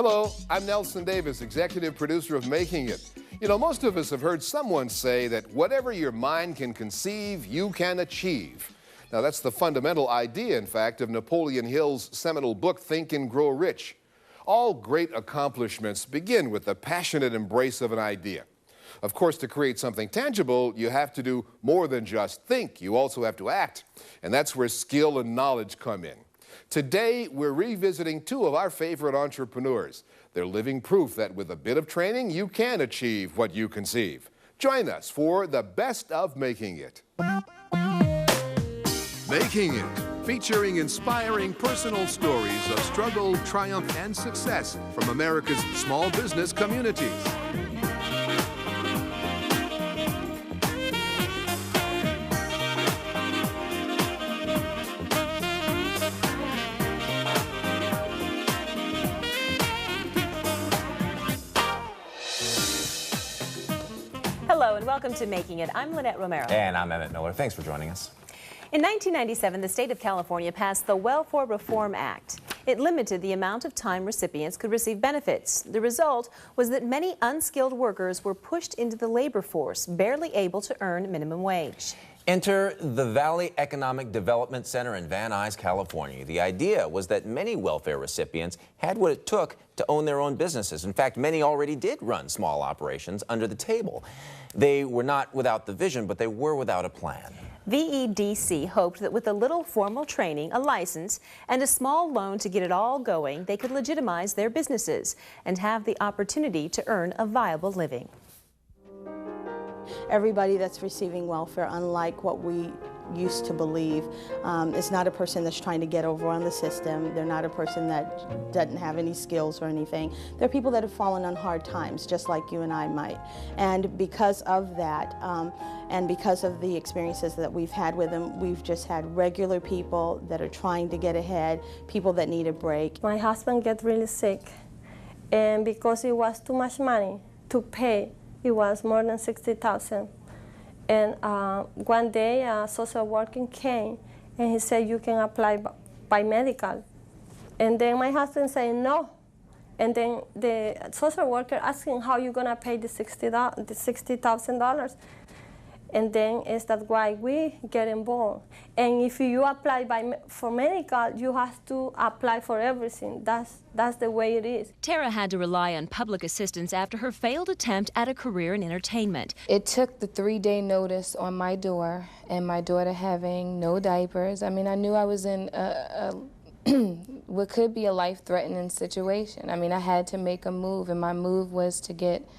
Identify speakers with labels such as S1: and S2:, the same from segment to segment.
S1: Hello, I'm Nelson Davis, executive producer of Making It. You know, most of us have heard someone say that whatever your mind can conceive, you can achieve. Now, that's the fundamental idea, in fact, of Napoleon Hill's seminal book, Think and Grow Rich. All great accomplishments begin with the passionate embrace of an idea. Of course, to create something tangible, you have to do more than just think. You also have to act. And that's where skill and knowledge come in. Today, we're revisiting two of our favorite entrepreneurs. They're living proof that with a bit of training, you can achieve what you conceive. Join us for the best of Making It. Making It, featuring inspiring personal stories of struggle, triumph, and success from America's small business communities.
S2: Hello and welcome to Making It. I'm Lynette Romero.
S3: And I'm Emmett Miller. Thanks for joining us.
S2: In 1997, the state of California passed the Welfare Reform Act. It limited the amount of time recipients could receive benefits. The result was that many unskilled workers were pushed into the labor force, barely able to earn minimum wage.
S3: Enter the Valley Economic Development Center in Van Nuys, California. The idea was that many welfare recipients had what it took to own their own businesses. In fact, many already did run small operations under the table. They were not without the vision, but they were without a plan.
S2: VEDC hoped that with a little formal training, a license, and a small loan to get it all going, they could legitimize their businesses and have the opportunity to earn a viable living.
S4: Everybody that's receiving welfare, unlike what we used to believe, is not a person that's trying to get over on the system. They're not a person that doesn't have any skills or anything. They're people that have fallen on hard times, just like you and I might. And because of that, and because of the experiences that we've had with them, we've just had regular people that are trying to get ahead, people that need a break.
S5: My husband got really sick, and because it was too much money to pay, it was more than $60,000. And one day a social worker came and he said, you can apply by medical. And then my husband said no. And then the social worker asked him, how you gonna pay the $60,000? And then is that why we get involved. And if you apply for medical, you have to apply for everything. That's the way it is.
S6: Tara had to rely on public assistance after her failed attempt at a career in entertainment.
S7: It took the 3-day notice on my door and my daughter having no diapers. I mean, I knew I was in what could be a life-threatening situation. I mean, I had to make a move, and my move was to get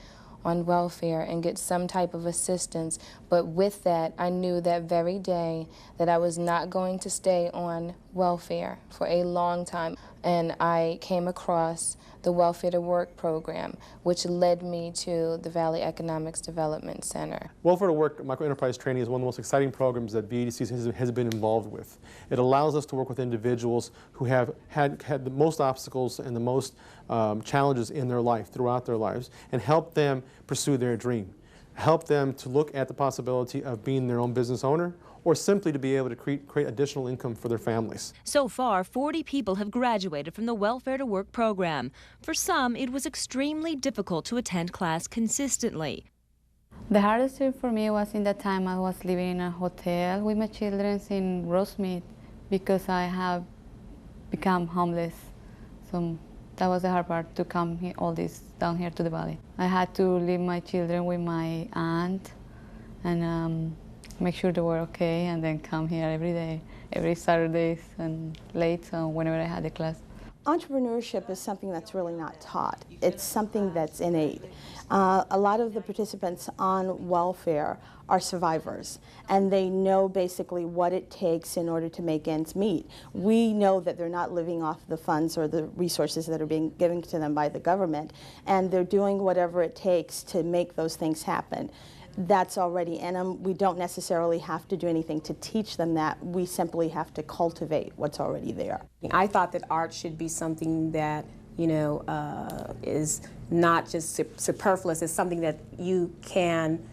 S7: on welfare and get some type of assistance. But with that, I knew that very day that I was not going to stay on welfare for a long time. And I came across the Welfare to Work program, which led me to the Valley Economics Development Center.
S8: Welfare to Work microenterprise training is one of the most exciting programs that VEDC has been involved with. It allows us to work with individuals who have had the most obstacles and the most challenges in their life, throughout their lives, and help them pursue their dream. Help them to look at the possibility of being their own business owner, or simply to be able to create additional income for their families.
S6: So far, 40 people have graduated from the Welfare to Work program. For some, it was extremely difficult to attend class consistently.
S9: The hardest thing for me was in the time I was living in a hotel with my children in Rosemead because I have become homeless. So that was the hard part, to come here, down here to the valley. I had to leave my children with my aunt and make sure they were okay, and then come here every day, every Saturdays and late, so whenever I had the class.
S4: Entrepreneurship is something that's really not taught. It's something that's innate. A lot of the participants on welfare are survivors, and they know basically what it takes in order to make ends meet. We know that they're not living off the funds or the resources that are being given to them by the government, and they're doing whatever it takes to make those things happen. That's already in them. We don't necessarily have to do anything to teach them that. We simply have to cultivate what's already there.
S10: I thought that art should be something that, you know, is not just superfluous. It's something that you can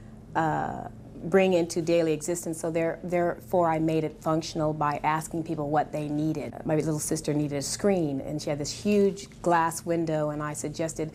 S10: bring into daily existence. So therefore I made it functional by asking people what they needed. My little sister needed a screen, and she had this huge glass window, and I suggested,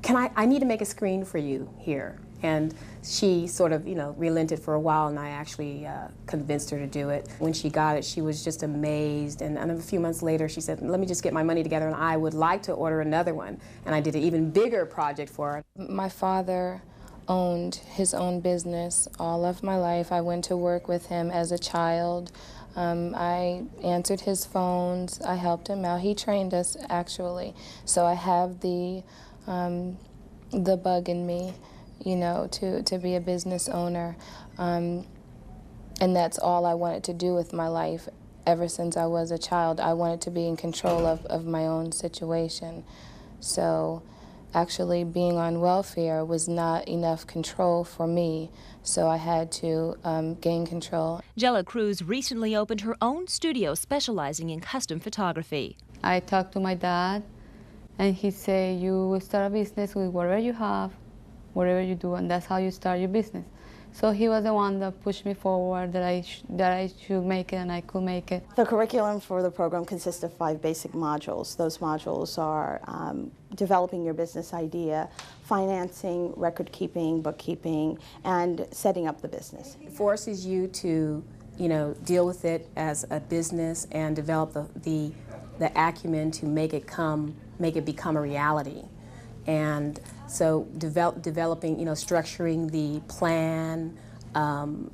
S10: I need to make a screen for you here. And she sort of, relented for a while, and I actually convinced her to do it. When she got it, she was just amazed. And a few months later, she said, let me just get my money together, and I would like to order another one. And I did an even bigger project for her.
S7: My father owned his own business all of my life. I went to work with him as a child. I answered his phones. I helped him out. He trained us, actually. So I have the bug in me, to be a business owner. And that's all I wanted to do with my life ever since I was a child. I wanted to be in control of my own situation. So actually being on welfare was not enough control for me, so I had to gain control.
S6: Jella Cruz recently opened her own studio specializing in custom photography.
S9: I talked to my dad, and he said, you will start a business with whatever you have, whatever you do, and that's how you start your business. So he was the one that pushed me forward, that I should make it, and I could make it.
S4: The curriculum for the program consists of 5 basic modules. Those modules are developing your business idea, financing, record keeping, bookkeeping, and setting up the business.
S10: It forces you to, deal with it as a business and develop the acumen to make it become a reality. And so developing, structuring the plan,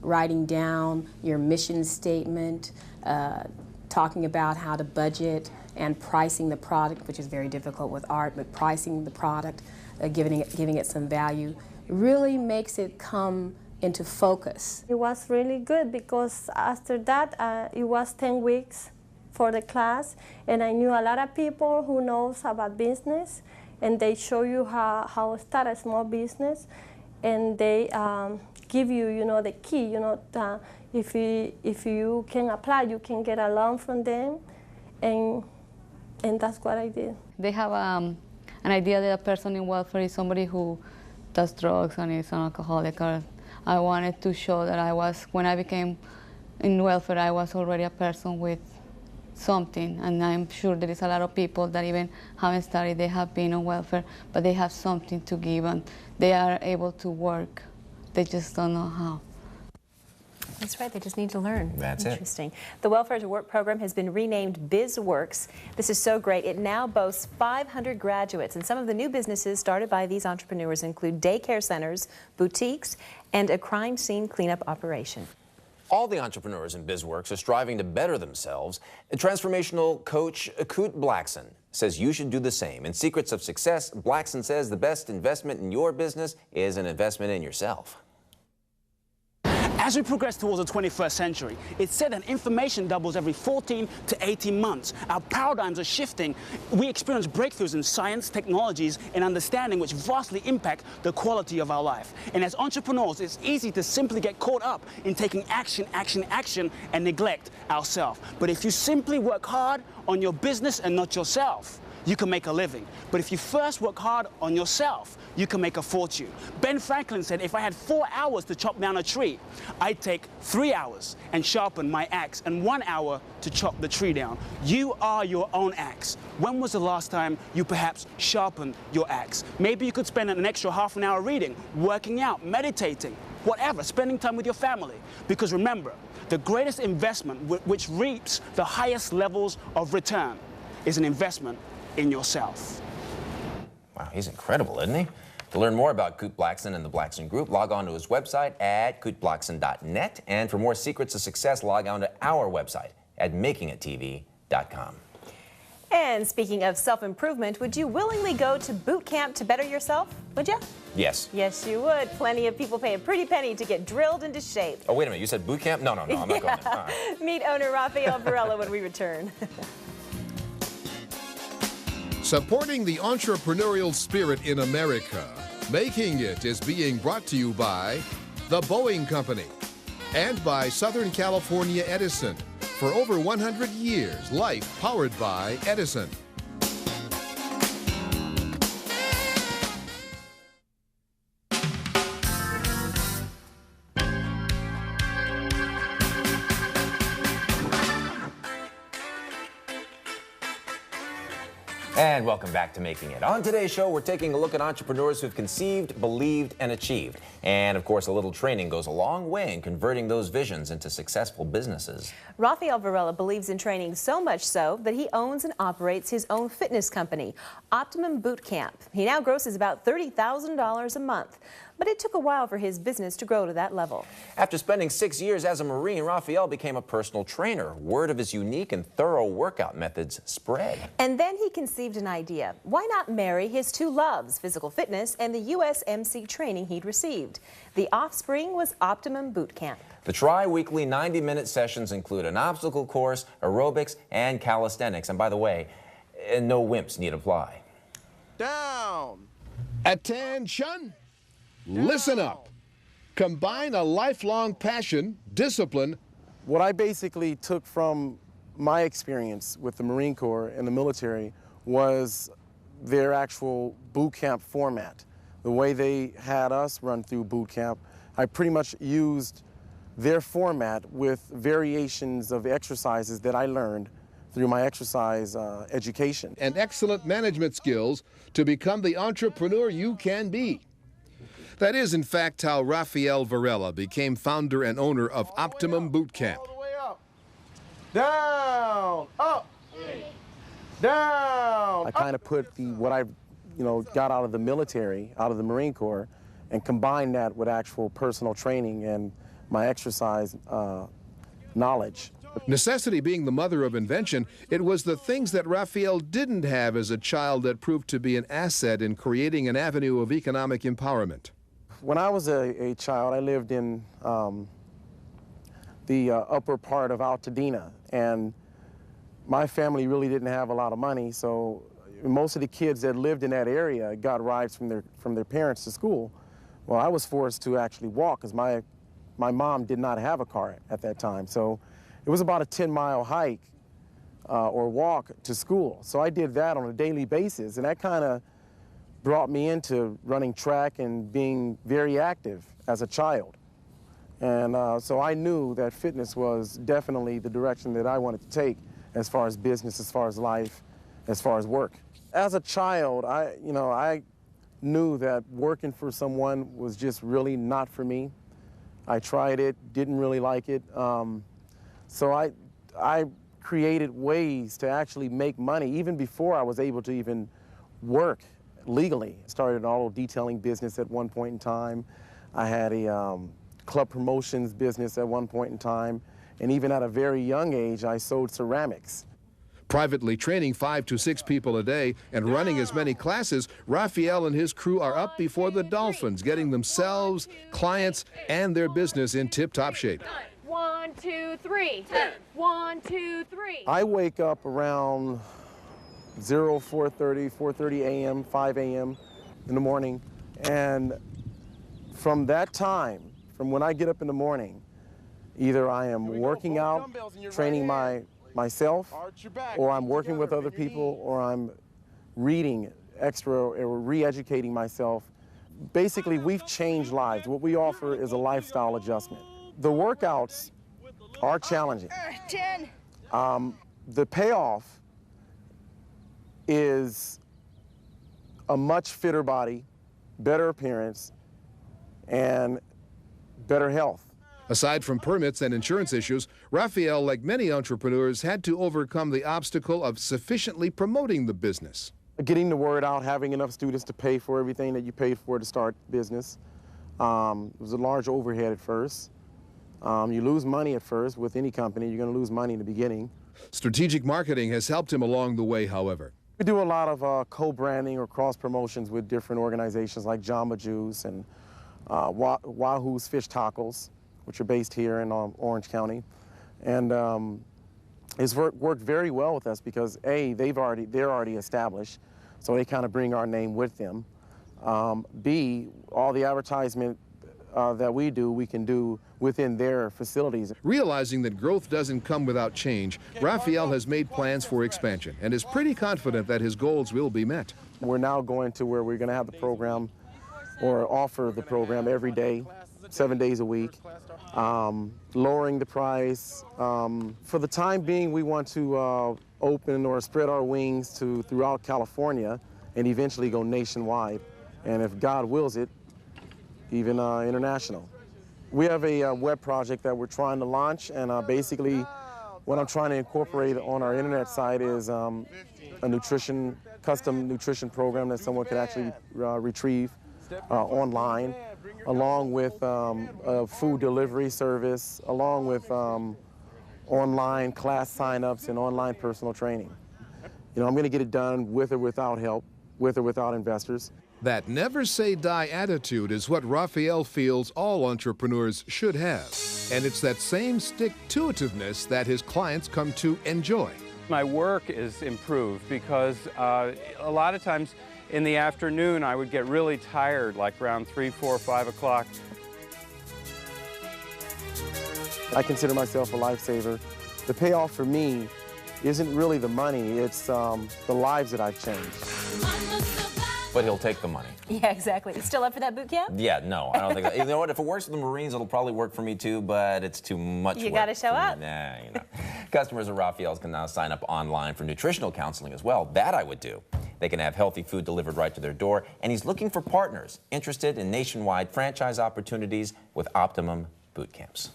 S10: writing down your mission statement, talking about how to budget, and pricing the product, which is very difficult with art, but pricing the product, giving it some value, really makes it come into focus.
S5: It was really good because after that, it was 10 weeks for the class, and I knew a lot of people who knows about business, and they show you how to start a small business, and they give you, the key, if you can apply, you can get a loan from them, and that's what I did.
S9: They have an idea that a person in welfare is somebody who does drugs and is an alcoholic. Or I wanted to show that when I became in welfare, I was already a person with something, and I'm sure there is a lot of people that even haven't started, they have been on welfare, but they have something to give, and they are able to work. They just don't know how.
S2: That's right, they just need to learn.
S3: That's it.
S2: Interesting. The Welfare to Work program has been renamed BizWorks. This is so great. It now boasts 500 graduates, and some of the new businesses started by these entrepreneurs include daycare centers, boutiques, and a crime scene cleanup operation.
S3: All the entrepreneurs in BizWorks are striving to better themselves. Transformational coach Kute Blackson says you should do the same. In Secrets of Success, Blackson says the best investment in your business is an investment in yourself.
S11: As we progress towards the 21st century, it's said that information doubles every 14 to 18 months. Our paradigms are shifting. We experience breakthroughs in science, technologies, and understanding which vastly impact the quality of our life. And as entrepreneurs, it's easy to simply get caught up in taking action, and neglect ourselves. But if you simply work hard on your business and not yourself, you can make a living. But if you first work hard on yourself, you can make a fortune. Ben Franklin said, if I had 4 hours to chop down a tree, I'd take 3 hours and sharpen my axe, and 1 hour to chop the tree down. You are your own axe. When was the last time you perhaps sharpened your axe? Maybe you could spend an extra half an hour reading, working out, meditating, whatever, spending time with your family. Because remember, the greatest investment which reaps the highest levels of return is an investment in yourself.
S3: Wow, he's incredible, isn't he? To learn more about Kute Blackson and the Blackson Group, log on to his website at kuteblackson.net. And for more secrets of success, log on to our website at makingitTV.com.
S2: And speaking of self-improvement, would you willingly go to boot camp to better yourself? Would you?
S3: Yes.
S2: Yes, you would. Plenty of people pay a pretty penny to get drilled into shape.
S3: Oh, wait a minute. You said boot camp? No, I'm not going there. All right.
S2: Meet owner Rafael Varela when we return.
S1: Supporting the entrepreneurial spirit in America, Making It is being brought to you by The Boeing Company and by Southern California Edison. For over 100 years, life powered by Edison.
S3: And welcome back to Making It. On today's show, we're taking a look at entrepreneurs who've conceived, believed, and achieved. And of course, a little training goes a long way in converting those visions into successful businesses.
S2: Rafael Varela believes in training so much so that he owns and operates his own fitness company, Optimum Boot Camp. He now grosses about $30,000 a month. But it took a while for his business to grow to that level.
S3: After spending 6 years as a Marine, Rafael became a personal trainer. Word of his unique and thorough workout methods spread.
S2: And then he conceived an idea. Why not marry his two loves, physical fitness and the USMC training he'd received? The offspring was Optimum Boot Camp.
S3: The tri-weekly 90-minute sessions include an obstacle course, aerobics, and calisthenics. And by the way, no wimps need apply.
S1: Down. Attention. Listen up. Combine a lifelong passion, discipline.
S12: What I basically took from my experience with the Marine Corps and the military was their actual boot camp format. The way they had us run through boot camp, I pretty much used their format with variations of exercises that I learned through my exercise education.
S1: And excellent management skills to become the entrepreneur you can be. That is, in fact, how Rafael Varela became founder and owner of Optimum Boot Camp.
S12: All the way up. Down, up, down. I kind of put what I, got out of the military, out of the Marine Corps, and combined that with actual personal training and my exercise knowledge.
S1: Necessity being the mother of invention, it was the things that Rafael didn't have as a child that proved to be an asset in creating an avenue of economic empowerment.
S12: When I was a child, I lived in the upper part of Altadena, and my family really didn't have a lot of money, so most of the kids that lived in that area got rides from their parents to school. Well, I was forced to actually walk because my mom did not have a car at that time, so it was about a 10-mile hike or walk to school. So I did that on a daily basis, and that kind of brought me into running track and being very active as a child. And so I knew that fitness was definitely the direction that I wanted to take as far as business, as far as life, as far as work. As a child, I knew that working for someone was just really not for me. I tried it, didn't really like it. So I created ways to actually make money even before I was able to even work legally. Started an auto detailing business at one point in time. I had a club promotions business at one point in time. And even at a very young age, I sold ceramics.
S1: Privately training 5 to 6 people a day and running as many classes, Rafael and his crew are up before the Dolphins, getting themselves, clients, and their business in tip-top shape.
S13: 1, 2, 3. 1, 2, 3.
S12: I wake up around 4:30 a.m., 5 a.m. in the morning. And from that time, from when I get up in the morning, either I am working out, training myself, or I'm working with other people, or I'm reading extra or re-educating myself. Basically, we've changed lives. What we offer is a lifestyle adjustment. The workouts are challenging.
S13: 10.
S12: The payoff is a much fitter body, better appearance, and better health.
S1: Aside from permits and insurance issues, Rafael, like many entrepreneurs, had to overcome the obstacle of sufficiently promoting the business.
S12: Getting the word out, having enough students to pay for everything that you paid for to start business. It was a large overhead at first. You lose money at first with any company. You're going to lose money in the beginning.
S1: Strategic marketing has helped him along the way, however.
S12: We do a lot of co-branding or cross-promotions with different organizations like Jamba Juice and Wahoo's Fish Tacos, which are based here in Orange County. And it's worked very well with us because A, they're already established, so they kind of bring our name with them. B, all the advertisement that we do, we can do within their facilities.
S1: Realizing that growth doesn't come without change, Rafael has made plans for expansion and is pretty confident that his goals will be met.
S12: We're now going to where we're going to have the program or offer the program every day, 7 days a week, lowering the price. For the time being, we want to open or spread our wings to throughout California and eventually go nationwide. And if God wills it, even international. We have a web project that we're trying to launch, and basically what I'm trying to incorporate on our internet site is a custom nutrition program that someone could actually retrieve online, along with a food delivery service, along with online class signups and online personal training. You know, I'm going to get it done with or without help, with or without investors.
S1: That never say die attitude is what Raphael feels all entrepreneurs should have. And it's that same stick-to-itiveness that his clients come to enjoy.
S14: My work is improved because a lot of times in the afternoon I would get really tired, like around 3, 4, 5 o'clock.
S12: I consider myself a lifesaver. The payoff for me isn't really the money, it's the lives that I've changed.
S3: But he'll take the money.
S2: Yeah, exactly. You still up for that boot camp?
S3: Yeah, no, I don't think that. You know what? If it works for the Marines, it'll probably work for me too, but it's too much work.
S2: You got to show up.
S3: Nah, you know. Customers of Raphael's can now sign up online for nutritional counseling as well. That I would do. They can have healthy food delivered right to their door, and he's looking for partners interested in nationwide franchise opportunities with Optimum Boot Camps.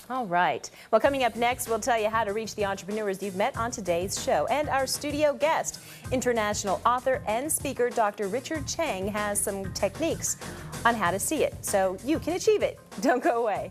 S2: All right. Well, coming up next, we'll tell you how to reach the entrepreneurs you've met on today's show. And our studio guest, international author and speaker, Dr. Richard Cheng, has some techniques on how to see it so you can achieve it. Don't go away.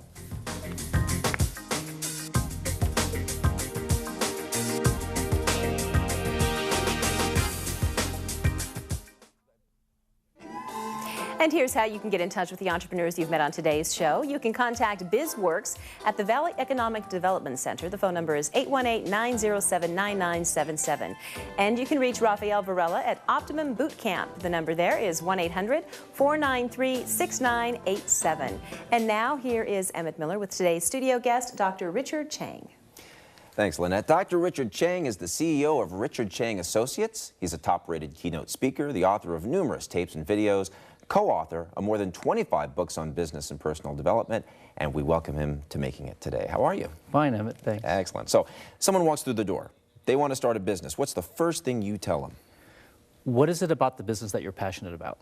S2: And here's how you can get in touch with the entrepreneurs you've met on today's show. You can contact BizWorks at the Valley Economic Development Center. The phone number is 818-907-9977. And you can reach Raphael Varela at Optimum Boot Camp. The number there is 1-800-493-6987. And now here is Emmett Miller with today's studio guest, Dr. Richard Cheng.
S3: Thanks, Lynette. Dr. Richard Cheng is the CEO of Richard Cheng Associates. He's a top-rated keynote speaker, the author of numerous tapes and videos, co-author of more than 25 books on business and personal development, and we welcome him to Making It today. How are you?
S15: Fine, Emmett, thanks.
S3: Excellent. So, someone walks through the door. They want to start a business. What's the first thing you tell them?
S15: What is it about the business that you're passionate about?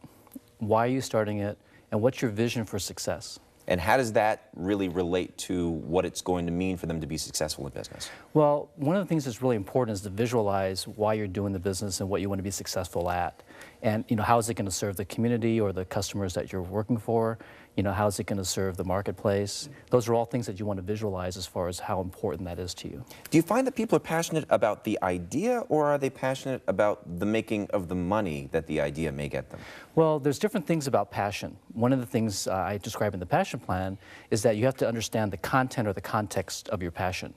S15: Why are you starting it? And what's your vision for success?
S3: And how does that really relate to what it's going to mean for them to be successful in business?
S15: Well, one of the things that's really important is to visualize why you're doing the business and what you want to be successful at. And, you know, how is it going to serve the community or the customers that you're working for? You know, how is it going to serve the marketplace? Those are all things that you want to visualize as far as how important that is to you.
S3: Do you find that people are passionate about the idea, or are they passionate about the making of the money that the idea may get them?
S15: Well, there's different things about passion. One of the things I describe in the passion plan is that you have to understand the content or the context of your passion.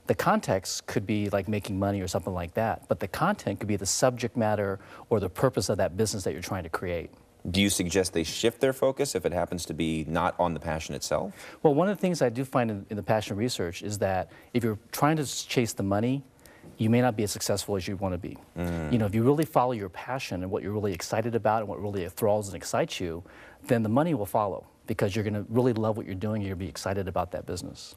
S15: The context could be like making money or something like that, but the content could be the subject matter or the purpose of that business that you're trying to create.
S3: Do you suggest they shift their focus if it happens to be not on the passion itself?
S15: Well, one of the things I do find in the passion research is that if you're trying to chase the money, you may not be as successful as you want to be. You know, if you really follow your passion and what you're really excited about and what really enthralls and excites you, then the money will follow because you're going to really love what you're doing and you'll be excited about that business.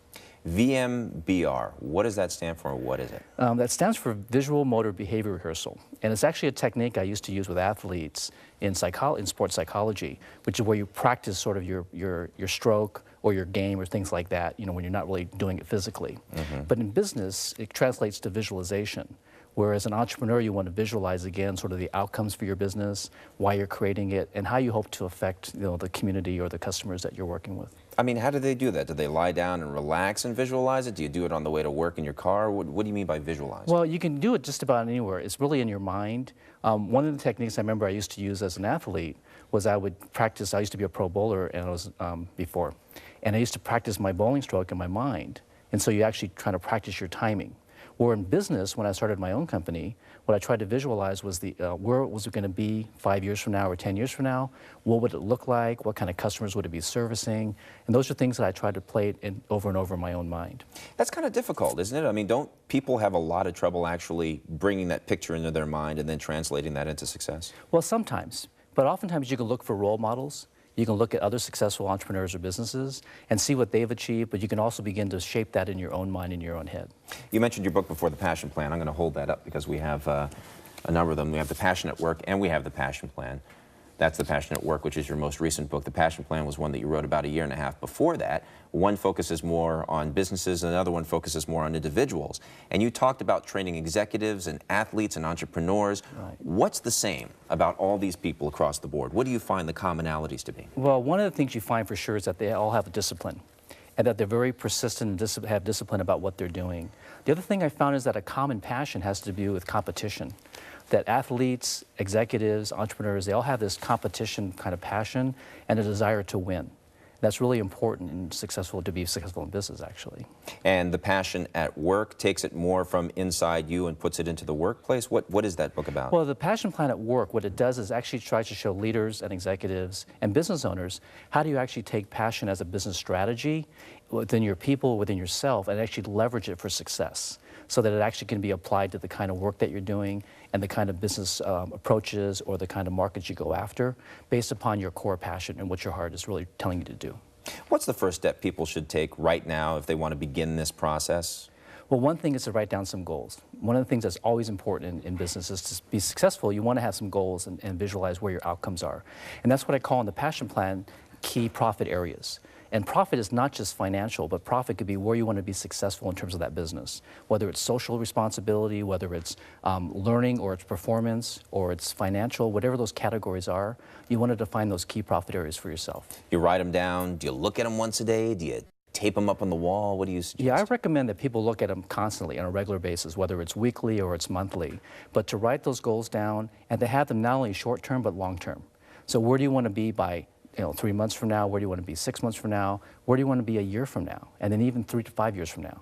S3: VMBR, what does that stand for, or what is it?
S15: That stands for Visual Motor Behavior Rehearsal. And it's actually a technique I used to use with athletes in sports psychology, which is where you practice sort of your stroke or your game or things like that, you know, when you're not really doing it physically. But in business, it translates to visualization. Whereas an entrepreneur, you want to visualize again sort of the outcomes for your business, why you're creating it, and how you hope to affect, you know, the community or the customers that you're working with.
S3: I mean, how do they do that? Do they lie down and relax and visualize it? Do you do it on the way to work in your car? What do you mean by visualize?
S15: Well, you can do it just about anywhere. It's really in your mind. One of the techniques I remember I used to use as an athlete was I would practice. I used to be a pro bowler, and I was before, and I used to practice my bowling stroke in my mind. And so you actually try to practice your timing. Or in business, when I started my own company, what I tried to visualize was where was it going to be 5 years from now or 10 years from now? What would it look like? What kind of customers would it be servicing? And those are things that I tried to play over and over in my own mind.
S3: That's kind of difficult, isn't it? I mean, don't people have a lot of trouble actually bringing that picture into their mind and then translating that into success?
S15: Well, sometimes. But oftentimes you can look for role models. You can look at other successful entrepreneurs or businesses and see what they've achieved, but you can also begin to shape that in your own mind, in your own head.
S3: You mentioned your book before, The Passion Plan. I'm going to hold that up because we have a number of them. We have The Passion at Work and we have The Passion Plan. That's The Passion at Work, which is your most recent book. The Passion Plan was one that you wrote about 1.5 years before that. One focuses more on businesses, and another one focuses more on individuals. And you talked about training executives and athletes and entrepreneurs. Right. What's the same about all these people across the board? What do you find the commonalities to be?
S15: Well, one of the things you find for sure is that they all have a discipline, and that they're very persistent and have discipline about what they're doing. The other thing I found is that a common passion has to do with competition. That athletes, executives, entrepreneurs, they all have this competition kind of passion and a desire to win. That's really important and to be successful in business, actually.
S3: And The Passion at Work takes it more from inside you and puts it into the workplace. What is that book about?
S15: Well, The Passion Plan at Work, what it does is actually tries to show leaders and executives and business owners how do you actually take passion as a business strategy within your people, within yourself, and actually leverage it for success, so that it actually can be applied to the kind of work that you're doing and the kind of business approaches or the kind of markets you go after based upon your core passion and what your heart is really telling you to do.
S3: What's the first step people should take right now if they want to begin this process?
S15: Well, one thing is to write down some goals. One of the things that's always important in business is to be successful, you want to have some goals and visualize where your outcomes are. And that's what I call in the Passion Plan key profit areas. And profit is not just financial, but profit could be where you want to be successful in terms of that business. Whether it's social responsibility, whether it's learning or it's performance or it's financial, whatever those categories are, you want to define those key profit areas for yourself.
S3: You write them down. Do you look at them once a day? Do you tape them up on the wall? What do you suggest?
S15: Yeah, I recommend that people look at them constantly on a regular basis, whether it's weekly or it's monthly, but to write those goals down and to have them not only short-term but long-term. So where do you want to be by 3 months from now? Where do you want to be 6 months from now? Where do you want to be a year from now? And then even 3 to 5 years from now.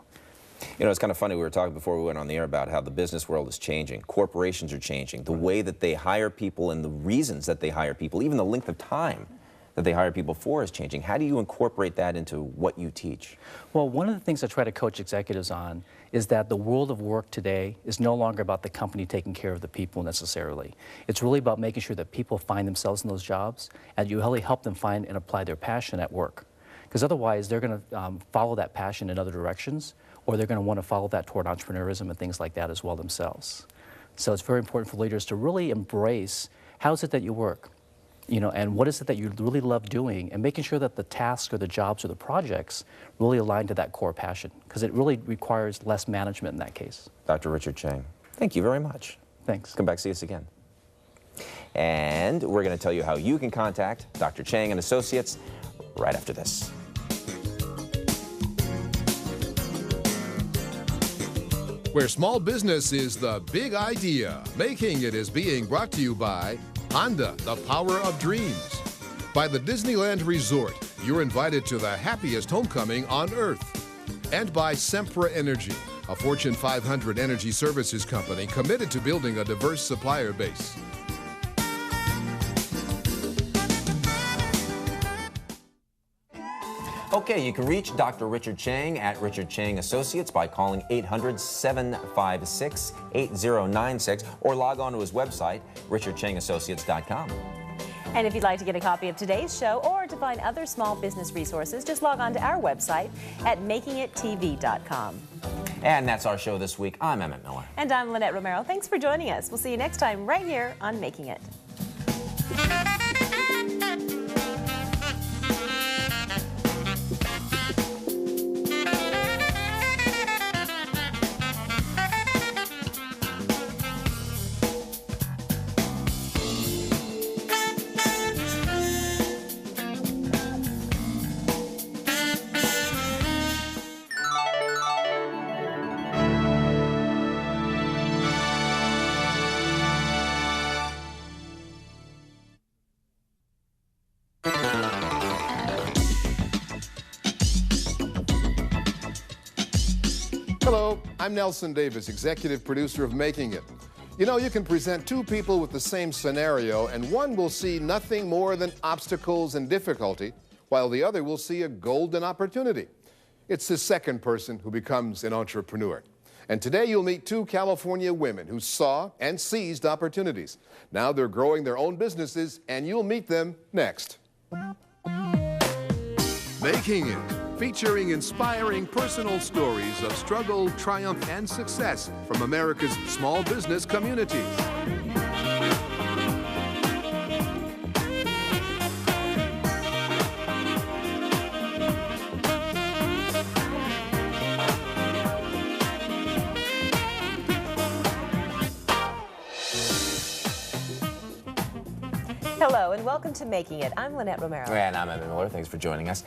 S3: You know, it's kind of funny, we were talking before we went on the air about how the business world is changing. Corporations are changing. The way that they hire people and the reasons that they hire people, even the length of time that they hire people for is changing. How do you incorporate that into what you teach?
S15: Well, one of the things I try to coach executives on is that the world of work today is no longer about the company taking care of the people necessarily. It's really about making sure that people find themselves in those jobs and you really help them find and apply their passion at work. Because otherwise they're going to follow that passion in other directions, or they're going to want to follow that toward entrepreneurism and things like that as well themselves. So it's very important for leaders to really embrace how is it that you work? And what is it that you really love doing, and making sure that the tasks or the jobs or the projects really align to that core passion, because it really requires less management in that case.
S3: Dr. Richard Cheng, thank you very much.
S15: Thanks.
S3: Come back, see us again. And we're going to tell you how you can contact Dr. Cheng and Associates right after this.
S1: Where small business is the big idea, Making It is being brought to you by Honda, the power of dreams. By the Disneyland Resort, you're invited to the happiest homecoming on earth. And by Sempra Energy, a Fortune 500 energy services company committed to building a diverse supplier base.
S3: Okay, you can reach Dr. Richard Cheng at Richard Cheng Associates by calling 800-756-8096 or log on to his website, richardchengassociates.com.
S2: And if you'd like to get a copy of today's show or to find other small business resources, just log on to our website at makingittv.com.
S3: And that's our show this week. I'm Emmett Miller.
S2: And I'm Lynette Romero. Thanks for joining us. We'll see you next time right here on Making It.
S1: Hello, I'm Nelson Davis, executive producer of Making It. You know, you can present two people with the same scenario, and one will see nothing more than obstacles and difficulty, while the other will see a golden opportunity. It's the second person who becomes an entrepreneur. And today you'll meet two California women who saw and seized opportunities. Now they're growing their own businesses, and you'll meet them next. Making It, featuring inspiring personal stories of struggle, triumph, and success from America's small business communities.
S2: Hello and welcome to Making It. I'm Lynette Romero.
S3: And I'm Evan Miller. Thanks for joining us.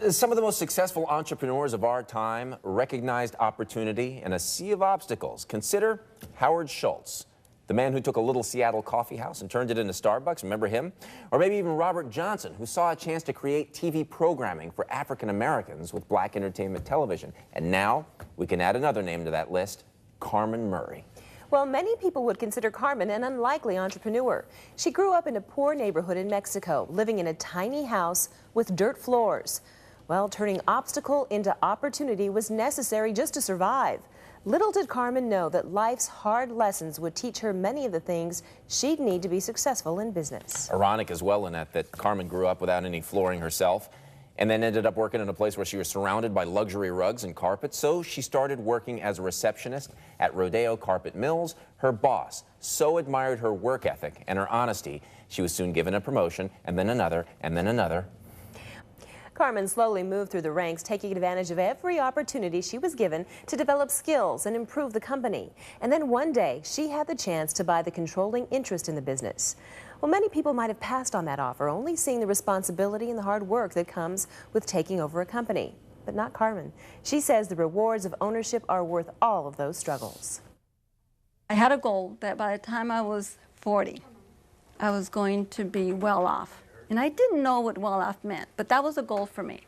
S3: Some of the most successful entrepreneurs of our time recognized opportunity in a sea of obstacles. Consider Howard Schultz, the man who took a little Seattle coffee house and turned it into Starbucks. Remember him? Or maybe even Robert Johnson, who saw a chance to create TV programming for African Americans with Black Entertainment Television. And now we can add another name to that list, Carmen Murray.
S2: Well, many people would consider Carmen an unlikely entrepreneur. She grew up in a poor neighborhood in Mexico, living in a tiny house with dirt floors. Well, turning obstacle into opportunity was necessary just to survive. Little did Carmen know that life's hard lessons would teach her many of the things she'd need to be successful in business.
S3: Ironic as well, Lynette, that Carmen grew up without any flooring herself and then ended up working in a place where she was surrounded by luxury rugs and carpets. So she started working as a receptionist at Rodeo Carpet Mills. Her boss so admired her work ethic and her honesty, she was soon given a promotion, and then another, and then another.
S2: Carmen slowly moved through the ranks, taking advantage of every opportunity she was given to develop skills and improve the company. And then one day, she had the chance to buy the controlling interest in the business. Well, many people might have passed on that offer, only seeing the responsibility and the hard work that comes with taking over a company. But not Carmen. She says the rewards of ownership are worth all of those struggles.
S16: I had a goal that by the time I was 40, I was going to be well off. And I didn't know what well off meant, but that was a goal for me.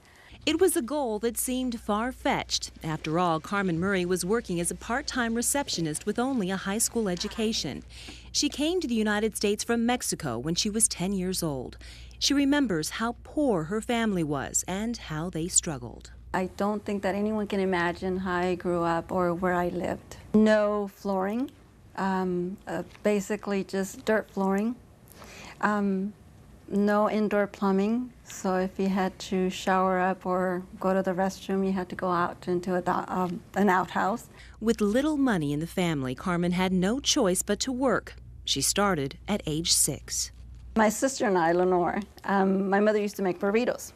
S6: It was a goal that seemed far-fetched. After all, Carmen Murray was working as a part-time receptionist with only a high school education. She came to the United States from Mexico when she was 10 years old. She remembers how poor her family was and how they struggled.
S16: I don't think that anyone can imagine how I grew up or where I lived. No flooring, basically just dirt flooring. No indoor plumbing, so if you had to shower up or go to the restroom, you had to go out into an outhouse.
S6: With little money in the family, Carmen had no choice but to work. She started at age 6.
S16: My sister and I, Lenore, my mother used to make burritos,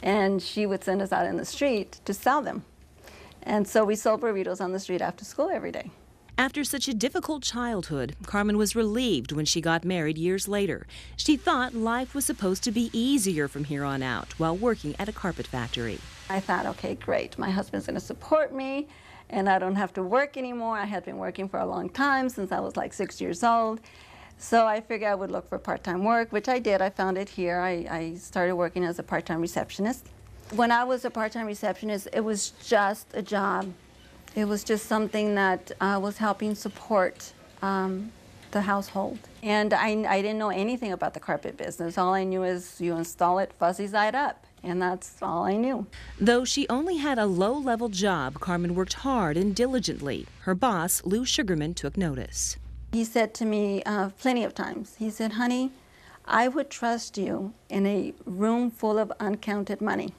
S16: and she would send us out in the street to sell them. And so we sold burritos on the street after school every day.
S6: After such a difficult childhood, Carmen was relieved when she got married years later. She thought life was supposed to be easier from here on out while working at a carpet factory.
S16: I thought, okay, great, my husband's going to support me and I don't have to work anymore. I had been working for a long time, since I was like 6 years old. So I figured I would look for part-time work, which I did. I found it here. I started working as a part-time receptionist. When I was a part-time receptionist, it was just a job. It was just something that was helping support the household. And I didn't know anything about the carpet business. All I knew is you install it, fuzzy side up, and that's all I knew.
S6: Though she only had a low-level job, Carmen worked hard and diligently. Her boss, Lou Sugarman, took notice.
S16: He said to me plenty of times, he said, honey, I would trust you in a room full of uncounted money.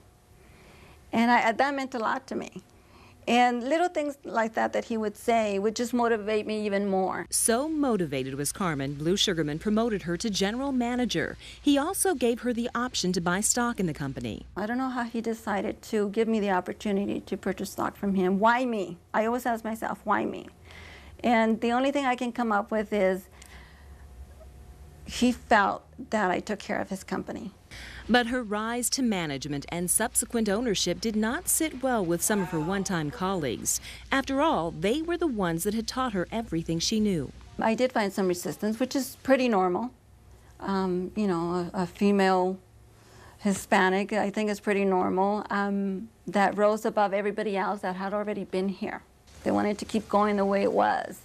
S16: And that meant a lot to me. And little things like that he would say would just motivate me even more.
S6: So motivated was Carmen, Lou Sugarman promoted her to general manager. He also gave her the option to buy stock in the company.
S16: I don't know how he decided to give me the opportunity to purchase stock from him. Why me? I always ask myself, why me? And the only thing I can come up with is he felt that I took care of his company.
S6: But her rise to management and subsequent ownership did not sit well with some of her one-time colleagues. After all, they were the ones that had taught her everything she knew.
S16: I did find some resistance, which is pretty normal. You know, a female Hispanic, I think, is pretty normal, that rose above everybody else that had already been here. They wanted to keep going the way it was.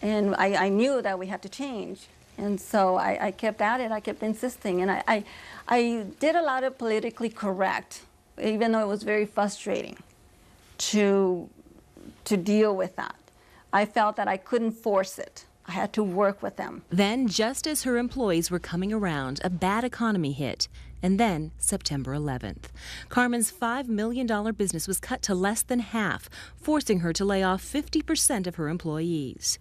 S16: And I knew that we had to change. And so I kept at it, I kept insisting, and I did a lot of politically correct, even though it was very frustrating to deal with that. I felt that I couldn't force it. I had to work with them.
S6: Then, just as her employees were coming around, a bad economy hit. And then, September 11th. Carmen's $5 million business was cut to less than half, forcing her to lay off 50% of her employees.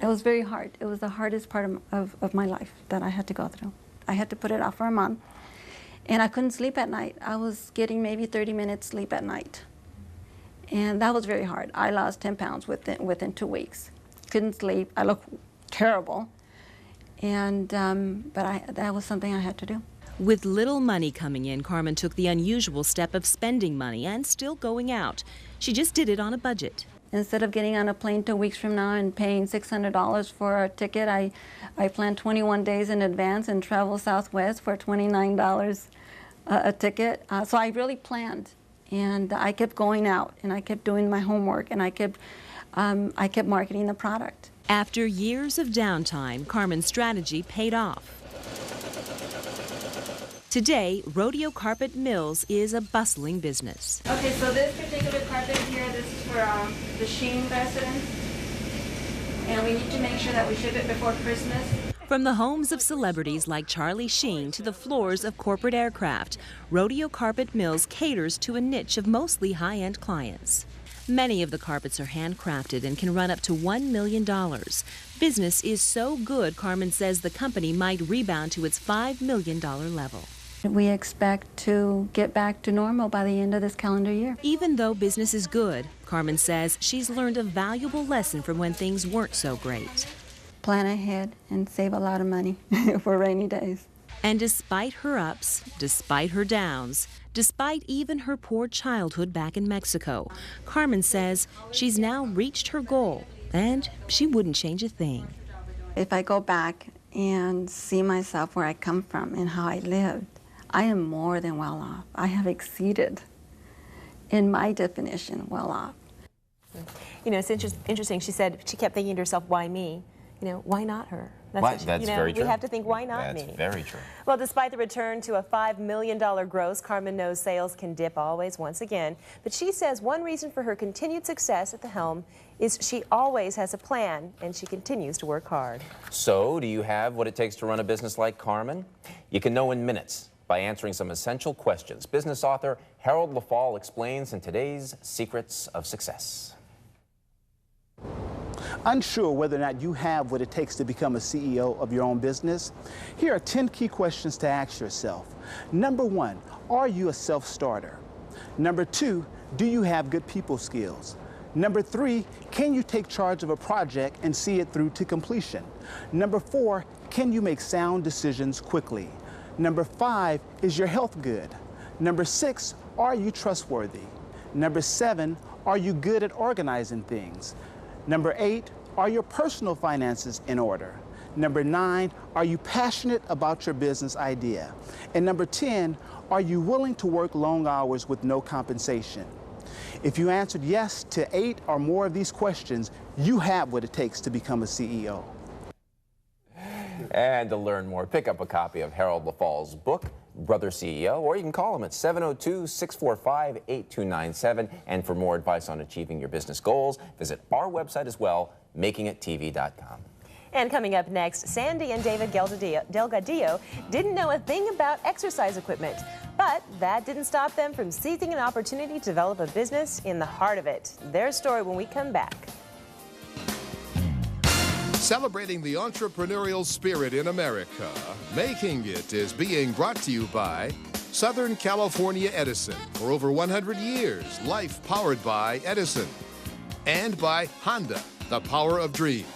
S16: It was very hard. It was the hardest part of my life that I had to go through. I had to put it off for a month. And I couldn't sleep at night. I was getting maybe 30 minutes sleep at night. And that was very hard. I lost 10 pounds within 2 weeks. Couldn't sleep. I looked terrible. And, that was something I had to do.
S6: With little money coming in, Carmen took the unusual step of spending money and still going out. She just did it on a budget.
S16: Instead of getting on a plane 2 weeks from now and paying $600 for a ticket, I planned 21 days in advance and traveled Southwest for $29 a ticket. So I really planned, and I kept going out, and I kept doing my homework, and I kept marketing the product.
S6: After years of downtime, Carmen's strategy paid off. Today, Rodeo Carpet Mills is a bustling business.
S16: Okay, so this particular carpet here, this is for the Sheen residents, and we need to make sure that we ship it before Christmas.
S6: From the homes of celebrities like Charlie Sheen to the floors of corporate aircraft, Rodeo Carpet Mills caters to a niche of mostly high-end clients. Many of the carpets are handcrafted and can run up to $1 million. Business is so good, Carmen says the company might rebound to its $5 million level.
S16: We expect to get back to normal by the end of this calendar year.
S6: Even though business is good, Carmen says she's learned a valuable lesson from when things weren't so great.
S16: Plan ahead and save a lot of money for rainy days.
S6: And despite her ups, despite her downs, despite even her poor childhood back in Mexico, Carmen says she's now reached her goal, and she wouldn't change a thing.
S16: If I go back and see myself where I come from and how I lived, I am more than well off. I have exceeded, in my definition, well off.
S2: You know, it's interesting. She said she kept thinking to herself, why me? You know, why not her?
S3: That's very true.
S2: We have to think, why not me?
S3: That's very true.
S2: Well, despite the return to a $5 million gross, Carmen knows sales can dip always once again. But she says one reason for her continued success at the helm is she always has a plan, and she continues to work hard.
S3: So, do you have what it takes to run a business like Carmen? You can know in minutes by answering some essential questions. Business author Harold LaFalle explains in today's Secrets of Success.
S11: Unsure whether or not you have what it takes to become a CEO of your own business? Here are 10 key questions to ask yourself. Number 1, are you a self-starter? Number 2, do you have good people skills? Number 3, can you take charge of a project and see it through to completion? Number 4, can you make sound decisions quickly? Number 5, is your health good? Number 6, are you trustworthy? Number 7, are you good at organizing things? Number 8, are your personal finances in order? Number 9, are you passionate about your business idea? And number 10, are you willing to work long hours with no compensation? If you answered yes to 8 or more of these questions, you have what it takes to become a CEO.
S3: And to learn more, pick up a copy of Harold LaFalle's book, Brother CEO, or you can call him at 702-645-8297. And for more advice on achieving your business goals, visit our website as well, makingittv.com.
S2: And coming up next, Sandy and David Delgadillo didn't know a thing about exercise equipment, but that didn't stop them from seizing an opportunity to develop a business in the heart of it. Their story when we come back.
S1: Celebrating the entrepreneurial spirit in America, Making It is being brought to you by Southern California Edison. For over 100 years, life powered by Edison. And by Honda, the power of dreams.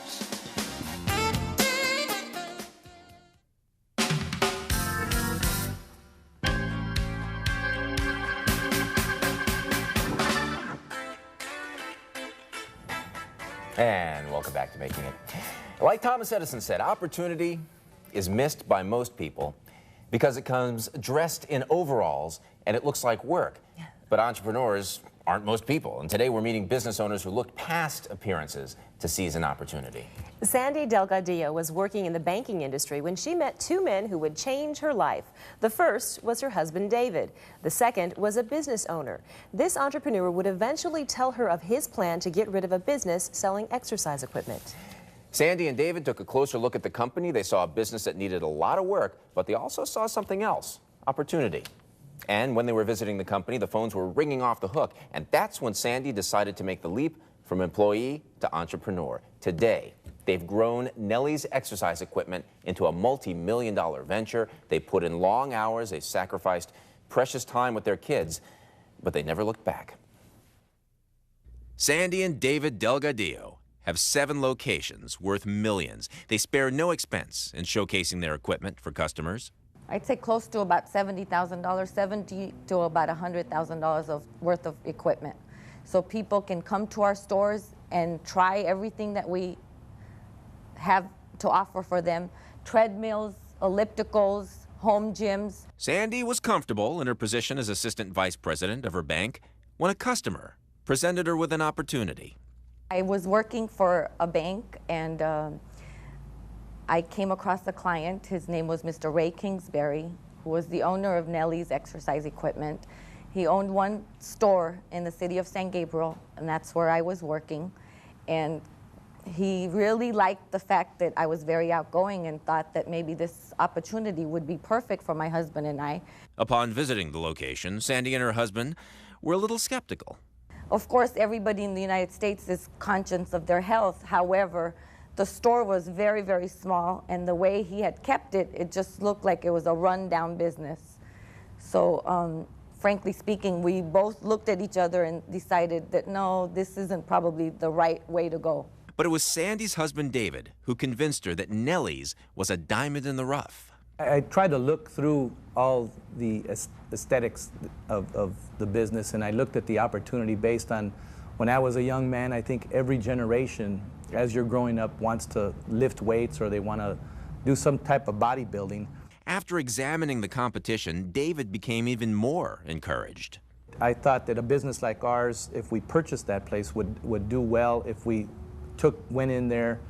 S3: And welcome back to Making It. Like Thomas Edison said, opportunity is missed by most people because it comes dressed in overalls and it looks like work. Yeah. But entrepreneurs aren't most people. And today we're meeting business owners who look past appearances to seize an opportunity.
S2: Sandy Delgadillo was working in the banking industry when she met two men who would change her life. The first was her husband, David. The second was a business owner. This entrepreneur would eventually tell her of his plan to get rid of a business selling exercise equipment.
S3: Sandy and David took a closer look at the company. They saw a business that needed a lot of work, but they also saw something else, opportunity. And when they were visiting the company, the phones were ringing off the hook. And that's when Sandy decided to make the leap from employee to entrepreneur. Today, they've grown Nellie's exercise equipment into a multi-million-dollar venture. They put in long hours. They sacrificed precious time with their kids, but they never looked back. Sandy and David Delgadillo have 7 locations worth millions. They spare no expense in showcasing their equipment for customers.
S17: I'd say close to about $70,000, $70 to about $100,000 worth of equipment. So people can come to our stores and try everything that we have to offer for them. Treadmills, ellipticals, home gyms.
S3: Sandy was comfortable in her position as assistant vice president of her bank when a customer presented her with an opportunity.
S17: I was working for a bank, and I came across a client. His name was Mr. Ray Kingsbury, who was the owner of Nellie's Exercise Equipment. He owned one store in the city of San Gabriel, and that's where I was working. And he really liked the fact that I was very outgoing and thought that maybe this opportunity would be perfect for my husband and I.
S3: Upon visiting the location, Sandy and her husband were a little skeptical.
S17: Of course, everybody in the United States is conscious of their health. However, the store was very, very small, and the way he had kept it, it just looked like it was a rundown business. So, frankly speaking, we both looked at each other and decided that, no, this isn't probably the right way to go.
S3: But it was Sandy's husband, David, who convinced her that Nellie's was a diamond in the rough.
S18: I tried to look through all the aesthetics of the business, and I looked at the opportunity based on when I was a young man. I think every generation, as you're growing up, wants to lift weights or they want to do some type of bodybuilding.
S3: After examining the competition, David became even more encouraged.
S18: I thought that a business like ours, if we purchased that place, would do well if we went in there,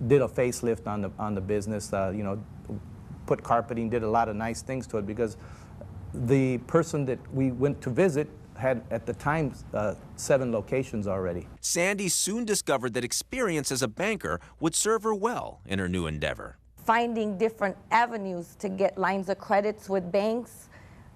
S18: did a facelift on the business, you know, put carpeting, did a lot of nice things to it, because the person that we went to visit had, at the time, 7 locations already.
S3: Sandy soon discovered that experience as a banker would serve her well in her new endeavor.
S17: Finding different avenues to get lines of credits with banks.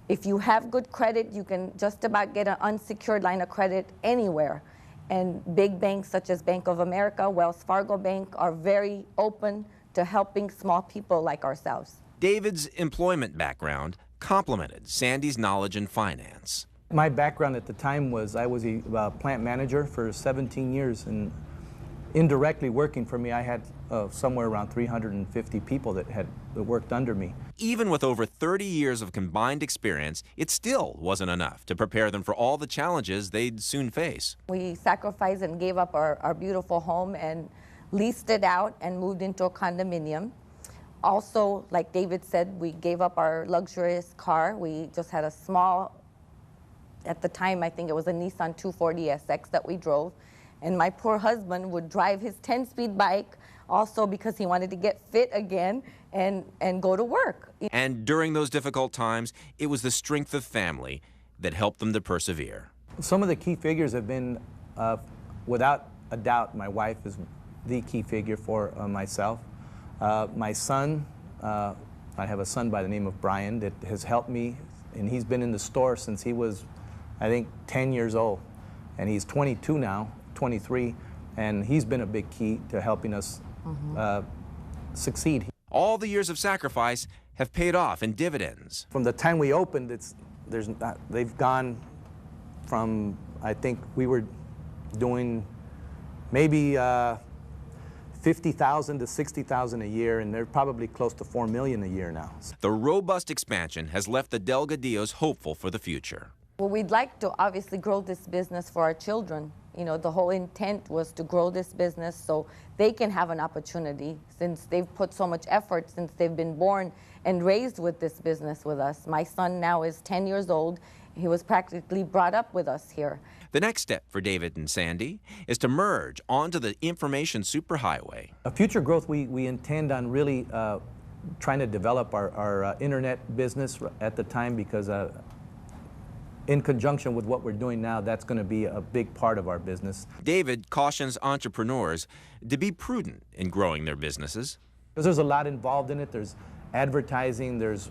S17: If you have good credit, you can just about get an unsecured line of credit anywhere. And big banks such as Bank of America, Wells Fargo Bank are very open to helping small people like ourselves.
S3: David's employment background complemented Sandy's knowledge in finance.
S18: My background at the time was I was a plant manager for 17 years, and indirectly working for me, I had somewhere around 350 people that worked under me.
S3: Even with over 30 years of combined experience, it still wasn't enough to prepare them for all the challenges they'd soon face.
S17: We sacrificed and gave up our beautiful home and leased it out and moved into a condominium. Also, like David said, we gave up our luxurious car. We just had a small, at the time, I think it was a Nissan 240 SX that we drove. And my poor husband would drive his 10-speed bike also because he wanted to get fit again and go to work.
S3: And during those difficult times, it was the strength of family that helped them to persevere.
S18: Some of the key figures have been, without a doubt, my wife is the key figure for myself. My son, I have a son by the name of Brian that has helped me, and he's been in the store since he was, I think, 10 years old. And he's 22 now, 23, and he's been a big key to helping us succeed.
S3: All the years of sacrifice have paid off in dividends.
S18: From the time we opened, they've gone from, I think we were doing maybe 50,000 to 60,000 a year, and they're probably close to 4 million a year now.
S3: The robust expansion has left the Delgadillos hopeful for the future.
S17: Well, we'd like to obviously grow this business for our children. You know, the whole intent was to grow this business so they can have an opportunity, since they've put so much effort since they've been born and raised with this business with us. My son now is 10 years old. He was practically brought up with us here.
S3: The next step for David and Sandy is to merge onto the information superhighway.
S18: A future growth, we intend on really trying to develop our internet business at the time, because in conjunction with what we're doing now, that's going to be a big part of our business.
S3: David cautions entrepreneurs to be prudent in growing their businesses.
S18: Because there's a lot involved in it. There's advertising, there's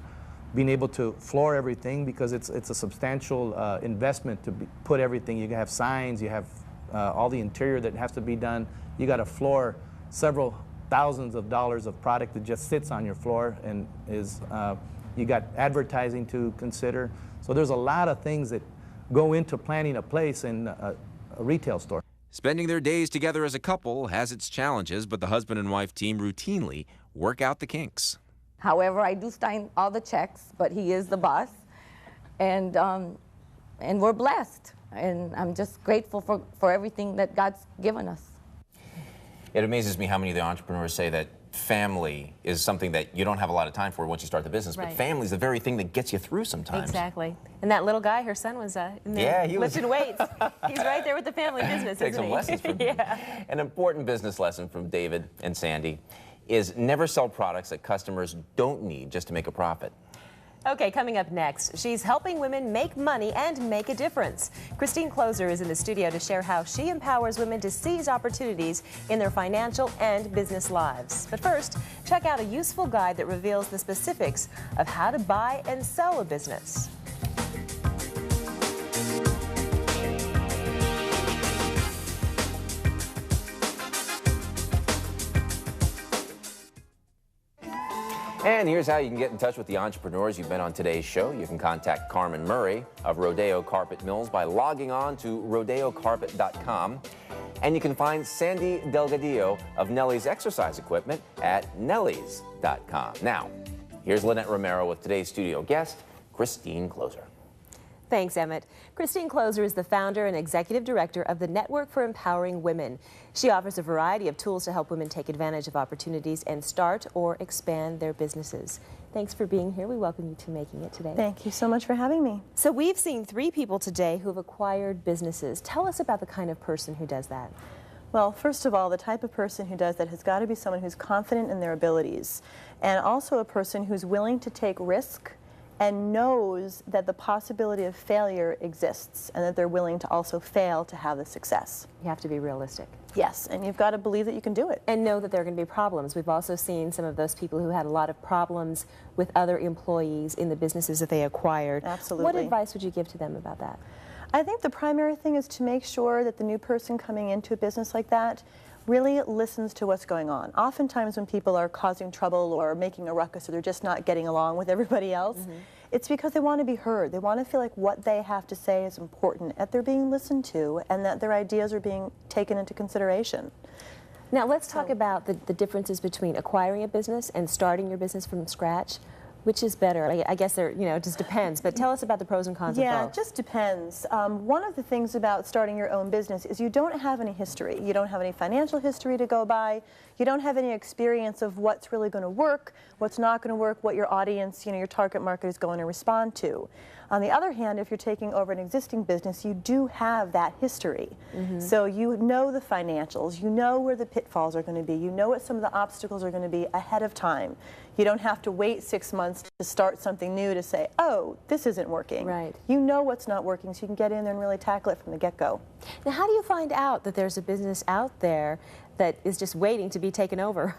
S18: being able to floor everything, because it's a substantial investment to put everything. You have signs, you have all the interior that has to be done. You got to floor several thousands of dollars of product that just sits on your floor, and you got advertising to consider. So there's a lot of things that go into planning a place in a retail store.
S3: Spending their days together as a couple has its challenges, but the husband and wife team routinely work out the kinks.
S17: However, I do sign all the checks, but he is the boss, and we're blessed, and I'm just grateful for everything that God's given us.
S3: It amazes me how many of the entrepreneurs say that family is something that you don't have a lot of time for once you start the business,
S2: Right.
S3: but family is the very thing that gets you through sometimes.
S2: Exactly. And that little guy, her son, was in there lifting weights. He's right there with the family business,
S3: Take
S2: isn't
S3: some
S2: he?
S3: lessons from
S2: Yeah.
S3: An important business lesson from David and Sandy is never sell products that customers don't need just to make a profit.
S2: Okay, coming up next, she's helping women make money and make a difference. Christine Closer is in the studio to share how she empowers women to seize opportunities in their financial and business lives. But first, check out a useful guide that reveals the specifics of how to buy and sell a business.
S3: And here's how you can get in touch with the entrepreneurs you've been on today's show. You can contact Carmen Murray of Rodeo Carpet Mills by logging on to rodeocarpet.com. And you can find Sandy Delgadillo of Nelly's Exercise Equipment at nellys.com. Now, here's Lynette Romero with today's studio guest, Christine Closer.
S2: Thanks, Emmett. Christine Closer is the founder and executive director of the Network for Empowering Women. She offers a variety of tools to help women take advantage of opportunities and start or expand their businesses. Thanks for being here. We welcome you to Making It today.
S19: Thank you so much for having me.
S2: So we've seen 3 people today who have acquired businesses. Tell us about the kind of person who does that.
S19: Well, first of all, the type of person who does that has got to be someone who's confident in their abilities, and also a person who's willing to take risk and knows that the possibility of failure exists, and that they're willing to also fail to have the success.
S2: You have to be realistic.
S19: Yes, and you've got to believe that you can do it.
S2: And know that there are going to be problems. We've also seen some of those people who had a lot of problems with other employees in the businesses that they acquired.
S19: Absolutely.
S2: What advice would you give to them about that?
S19: I think the primary thing is to make sure that the new person coming into a business like that really listens to what's going on. Oftentimes when people are causing trouble or making a ruckus, or they're just not getting along with everybody else, it's because they want to be heard. They want to feel like what they have to say is important, that they're being listened to, and that their ideas are being taken into consideration.
S2: Now let's talk about the differences between acquiring a business and starting your business from scratch. Which is better? I guess it just depends, but tell us about the pros and cons of both.
S19: Yeah, it just depends. One of the things about starting your own business is you don't have any history. You don't have any financial history to go by. You don't have any experience of what's really going to work, what's not going to work, what your audience, your target market is going to respond to. On the other hand, if you're taking over an existing business, you do have that history. So you know the financials, you know where the pitfalls are going to be, you know what some of the obstacles are going to be ahead of time. You don't have to wait 6 months to start something new to say, oh, this isn't working.
S2: Right.
S19: You know what's not working, so you can get in there and really tackle it from the get-go.
S2: Now, how do you find out that there's a business out there that is just waiting to be taken over?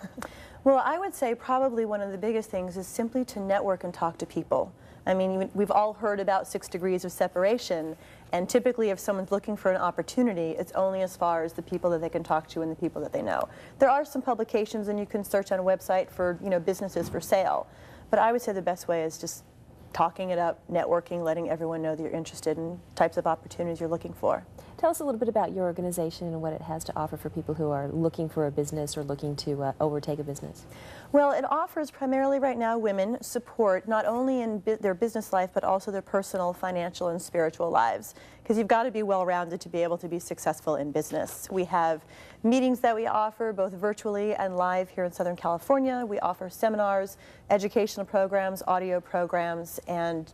S19: Well, I would say probably one of the biggest things is simply to network and talk to people. I mean, we've all heard about 6 degrees of separation, and typically if someone's looking for an opportunity, it's only as far as the people that they can talk to and the people that they know. There are some publications, and you can search on a website for businesses for sale, but I would say the best way is just talking it up, networking, letting everyone know that you're interested in types of opportunities you're looking for.
S2: Tell us a little bit about your organization and what it has to offer for people who are looking for a business or looking to overtake a business.
S19: Well, it offers primarily right now women support not only in their business life but also their personal, financial, and spiritual lives, because you've got to be well-rounded to be able to be successful in business. We have meetings that we offer both virtually and live here in Southern California. We offer seminars, educational programs, audio programs, and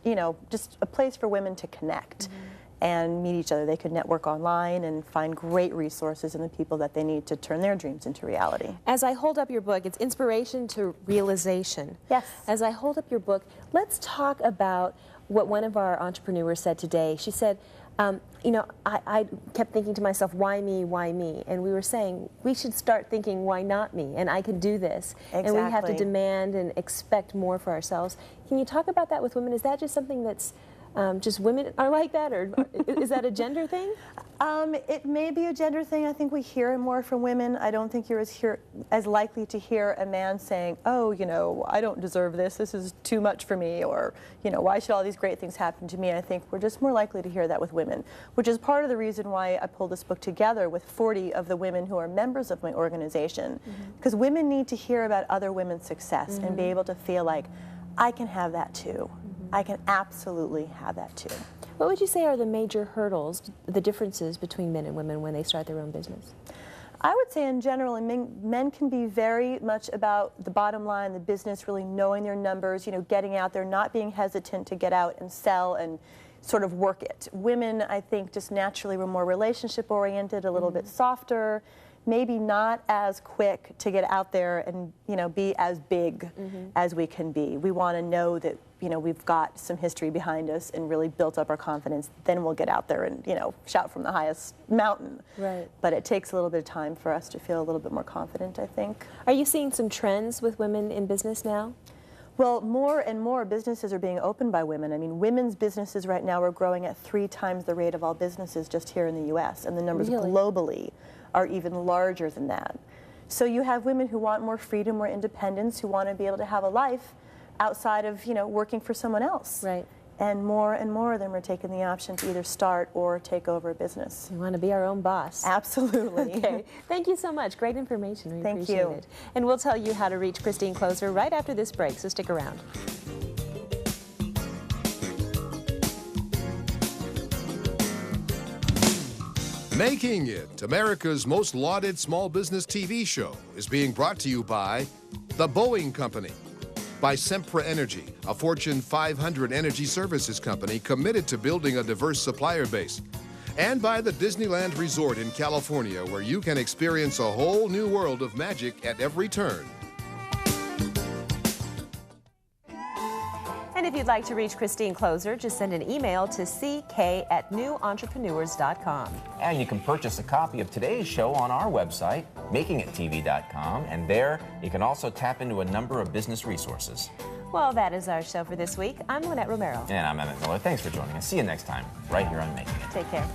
S19: just a place for women to connect and meet each other. They could network online and find great resources in the people that they need to turn their dreams into reality.
S2: As I hold up your book, it's Inspiration to Realization.
S19: Yes.
S2: As I hold up your book, let's talk about what one of our entrepreneurs said today. She said, you know, I kept thinking to myself, why me, why me? And we were saying, we should start thinking, why not me? And I can do this.
S19: Exactly.
S2: And we have to demand and expect more for ourselves. Can you talk about that with women? Is that just something that's just women are like that, or is that a gender thing?
S19: It may be a gender thing. I think we hear it more from women. I don't think you're as likely to hear a man saying, oh, you know, I don't deserve this. This is too much for me, or, you know, why should all these great things happen to me? I think we're just more likely to hear that with women, which is part of the reason why I pulled this book together with 40 of the women who are members of my organization, because women need to hear about other women's success and be able to feel like, I can have that too. I can absolutely have that too.
S2: What would you say are the major hurdles, the differences between men and women when they start their own business?
S19: I would say in general, men can be very much about the bottom line, the business, really knowing their numbers, you know, getting out there, not being hesitant to get out and sell and sort of work it. Women, I think, just naturally were more relationship oriented, a little bit softer, maybe not as quick to get out there and, you know, be as big as we can be. We want to know that, you know, we've got some history behind us and really built up our confidence. Then we'll get out there and, you know, shout from the highest mountain.
S2: Right.
S19: But it takes a little bit of time for us to feel a little bit more confident, I think.
S2: Are you seeing some trends with women in business now?
S19: Well, more and more businesses are being opened by women. I mean, women's businesses right now are growing at 3 times the rate of all businesses just here in the U.S., and the numbers globally are even larger than that. So you have women who want more freedom, more independence, who want to be able to have a life outside of, you know, working for someone else.
S2: Right.
S19: And more of them are taking the option to either start or take over a business.
S2: We want to be our own boss.
S19: Absolutely.
S2: Okay. Thank you so much. Great information. We
S19: Thank
S2: appreciate
S19: you.
S2: it. And we'll tell you how to reach Christine Closer right after this break, so stick around.
S1: Making It, America's most lauded small business TV show, is being brought to you by The Boeing Company, by Sempra Energy, a Fortune 500 energy services company committed to building a diverse supplier base, and by the Disneyland Resort in California, where you can experience a whole new world of magic at every turn.
S2: And if you'd like to reach Christine Closer, just send an email to ck@newentrepreneurs.com.
S3: And you can purchase a copy of today's show on our website, makingittv.com, and there you can also tap into a number of business resources.
S2: Well, that is our show for this week. I'm Lynette Romero.
S3: And I'm Emmett Miller. Thanks for joining us. See you next time, right here on Making It.
S2: Take care.